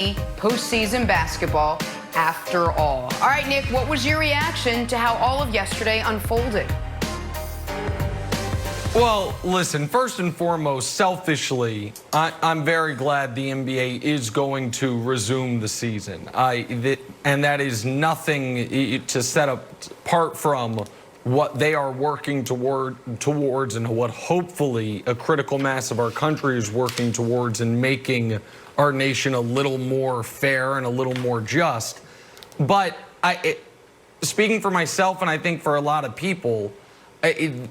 postseason basketball after all. All right, Nick, what was your reaction to how all of yesterday unfolded? Well, listen, first and foremost, selfishly, I'm very glad the NBA is going to resume the season. And that is nothing to set apart from what they are working towards and what hopefully a critical mass of our country is working towards in making our nation a little more fair and a little more just. But speaking for myself, and I think for a lot of people,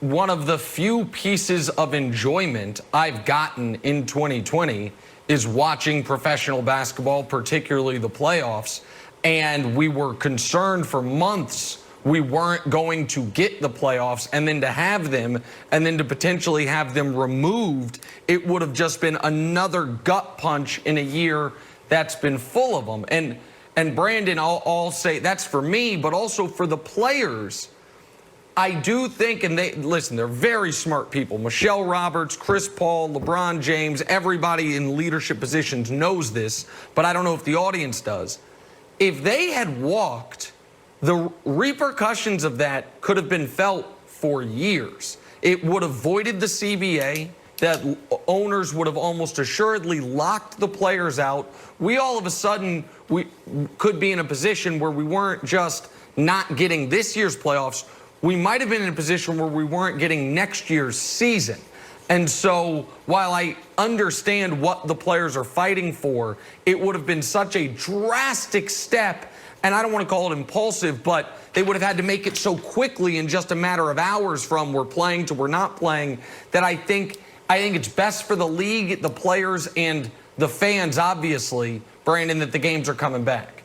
one of the few pieces of enjoyment I've gotten in 2020 is watching professional basketball, particularly the playoffs. And we were concerned for months we weren't going to get the playoffs, and then to have them, and then to potentially have them removed, it would have just been another gut punch in a year that's been full of them. And Brandon, I'll say that's for me, but also for the players. I do think, and they're very smart people. Michelle Roberts, Chris Paul, LeBron James, everybody in leadership positions knows this, but I don't know if the audience does. If they had walked, the repercussions of that could have been felt for years. It would have voided the CBA, that owners would have almost assuredly locked the players out. We all of a sudden, we could be in a position where we weren't just not getting this year's playoffs, we might have been in a position where we weren't getting next year's season. And so while I understand what the players are fighting for, it would have been such a drastic step, and I don't want to call it impulsive, but they would have had to make it so quickly in just a matter of hours from we're playing to we're not playing, that I think it's best for the league, the players, and the fans, obviously, Brandon, that the games are coming back.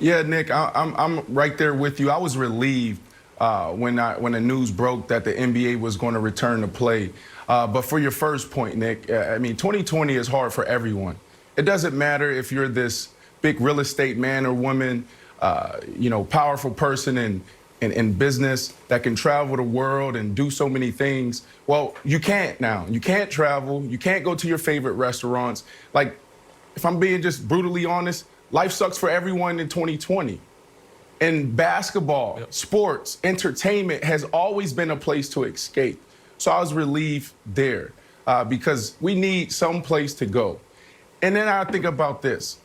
Yeah, Nick, I'm right there with you. I was relieved when the news broke that the NBA was going to return to play. But for your first point, Nick, I mean, 2020 is hard for everyone. It doesn't matter if you're this big real estate man or woman, powerful person in business that can travel the world and do so many things. Well, you can't now. You can't travel. You can't go to your favorite restaurants. Like, if I'm being just brutally honest, life sucks for everyone in 2020. And basketball, sports, entertainment has always been a place to escape. So I was relieved there because we need some place to go. And then I think about this.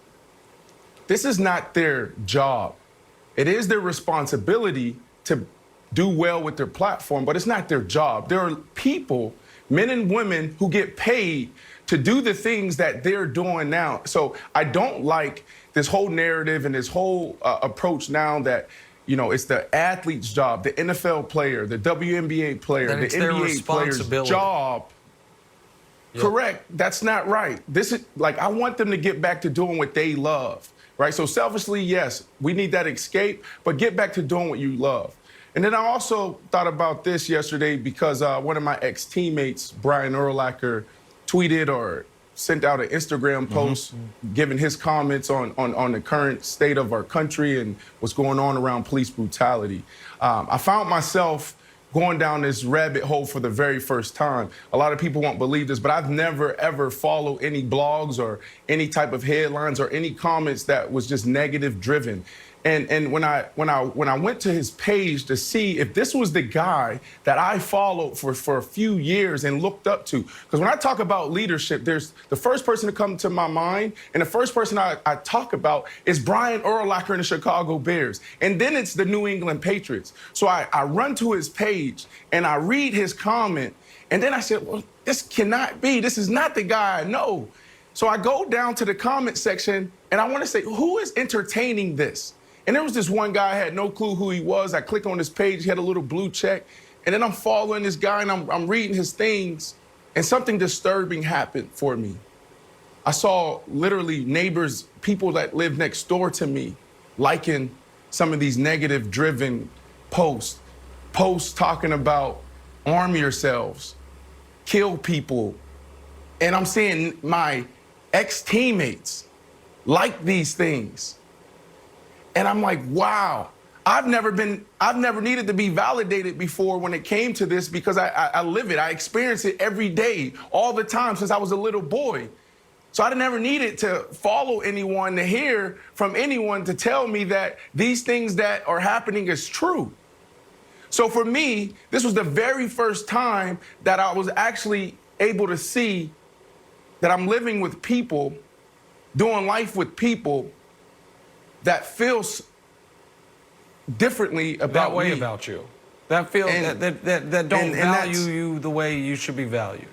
This is not their job. It is their responsibility to do well with their platform, but it's not their job. There are people, men and women, who get paid to do the things that they're doing now. So I don't like this whole narrative and this whole approach now that, it's the athlete's job, the NFL player, the WNBA player, the NBA player's job. Yep. Correct. That's not right. This is I want them to get back to doing what they love, right? So selfishly, yes, we need that escape, but get back to doing what you love. And then I also thought about this yesterday because one of my ex-teammates, Brian Urlacher, tweeted or sent out an Instagram post giving his comments on the current state of our country and what's going on around police brutality. I found myself going down this rabbit hole for the very first time. A lot of people won't believe this, but I've never, ever followed any blogs or any type of headlines or any comments that was just negative driven. And when I went to his page to see if this was the guy that I followed for a few years and looked up to, because when I talk about leadership, there's the first person to come to my mind, and the first person I talk about is Brian Urlacher and the Chicago Bears, and then it's the New England Patriots. So I run to his page and I read his comment, and then I said, well, this cannot be. This is not the guy I know. So I go down to the comment section and I want to say, who is entertaining this? And there was this one guy, I had no clue who he was. I click on his page, he had a little blue check. And then I'm following this guy and I'm reading his things. And something disturbing happened for me. I saw literally neighbors, people that live next door to me, liking some of these negative driven posts talking about arm yourselves, kill people. And I'm seeing my ex-teammates like these things. And I'm like, wow, I've never needed to be validated before when it came to this because I live it. I experience it every day, all the time since I was a little boy. So I never needed to follow anyone, to hear from anyone to tell me that these things that are happening is true. So for me, this was the very first time that I was actually able to see that I'm living with people, doing life with people that feels differently about that way me. about you. That feel that don't value you the way you should be valued.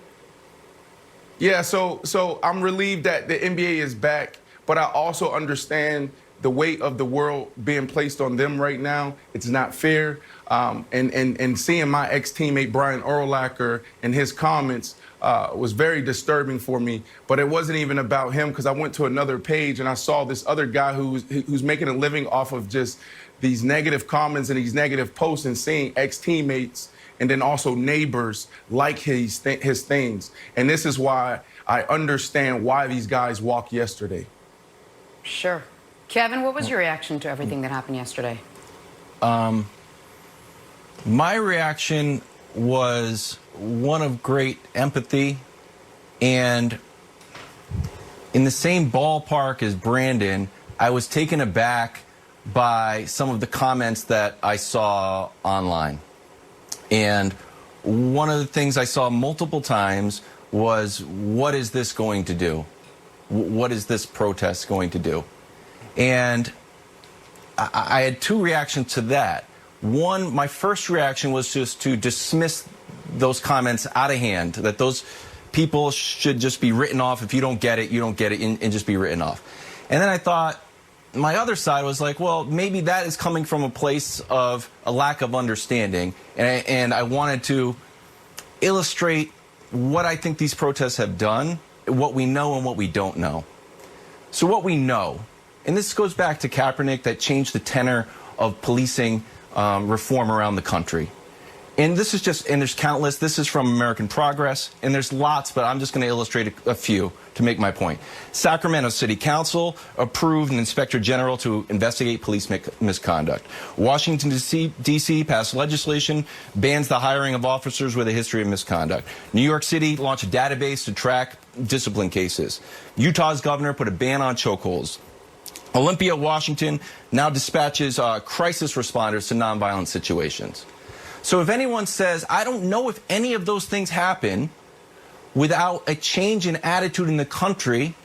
Yeah, so I'm relieved that the NBA is back, but I also understand the weight of the world being placed on them right now. It's not fair. And seeing my ex-teammate Brian Urlacher and his comments was very disturbing for me. But it wasn't even about him, because I went to another page and I saw this other guy who's making a living off of just these negative comments and these negative posts, and seeing ex-teammates and then also neighbors like his things. And this is why I understand why these guys walked yesterday. Sure. Kevin, what was your reaction to everything that happened yesterday? My reaction was one of great empathy, and in the same ballpark as Brandon, I was taken aback by some of the comments that I saw online. And one of the things I saw multiple times was, what is this going to do? What is this protest going to do? And I had two reactions to that. One, my first reaction was just to dismiss those comments out of hand, that those people should just be written off. If you don't get it, you don't get it, and just be written off. And then I thought, my other side was like, well, maybe that is coming from a place of a lack of understanding. And I wanted to illustrate what I think these protests have done, what we know and what we don't know. So what we know, and this goes back to Kaepernick, that changed the tenor of policing reform around the country. And this is just, and there's countless, this is from American Progress, and there's lots, but I'm just going to illustrate a few to make my point. Sacramento City Council approved an inspector general to investigate police misconduct. Washington, D.C. passed legislation, bans the hiring of officers with a history of misconduct. New York City launched a database to track discipline cases. Utah's governor put a ban on chokeholds. Olympia, Washington now dispatches crisis responders to nonviolent situations. So if anyone says, I don't know if any of those things happen without a change in attitude in the country,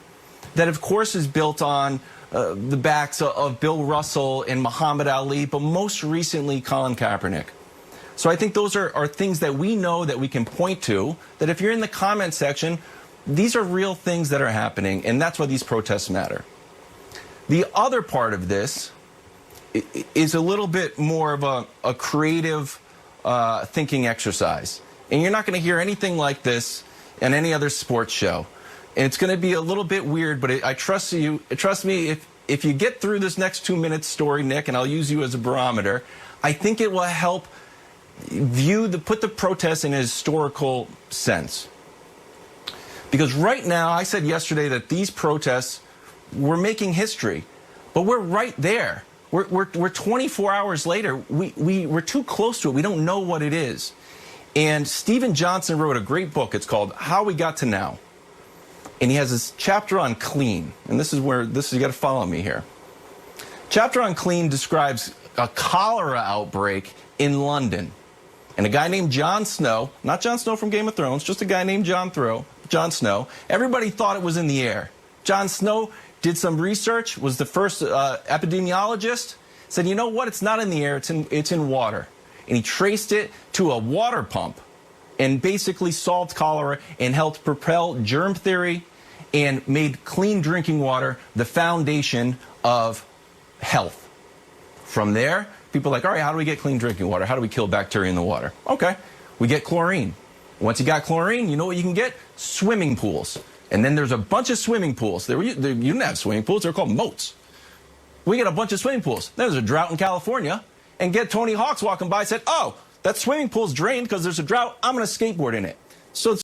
that of course is built on the backs of Bill Russell and Muhammad Ali, but most recently Colin Kaepernick. So I think those are things that we know, that we can point to, that if you're in the comment section, these are real things that are happening, and that's why these protests matter. The other part of this is a little bit more of a creative thinking exercise. And you're not going to hear anything like this in any other sports show. And it's going to be a little bit weird, but I trust you. Trust me, if you get through this next 2-minute story, Nick, and I'll use you as a barometer, I think it will help put the protests in a historical sense. Because right now, I said yesterday that these protests, we're making history, but we're right there. We're 24 hours later. We're too close to it. We don't know what it is. And Stephen Johnson wrote a great book. It's called How We Got to Now. And he has this chapter on clean. And this is you got to follow me here. Chapter on clean describes a cholera outbreak in London. And a guy named Jon Snow, not Jon Snow from Game of Thrones, just a guy named Jon Snow. Everybody thought it was in the air. Jon Snow did some research, was the first epidemiologist, said, you know what, it's not in the air, it's in water. And he traced it to a water pump and basically solved cholera and helped propel germ theory and made clean drinking water the foundation of health. From there, people are like, all right, how do we get clean drinking water? How do we kill bacteria in the water? Okay, we get chlorine. Once you got chlorine, you know what you can get? Swimming pools. And then there's a bunch of swimming pools. You didn't have swimming pools. They're called moats. We get a bunch of swimming pools. There's a drought in California. And get Tony Hawk's walking by and said, oh, that swimming pool's drained because there's a drought. I'm going to skateboard in it. So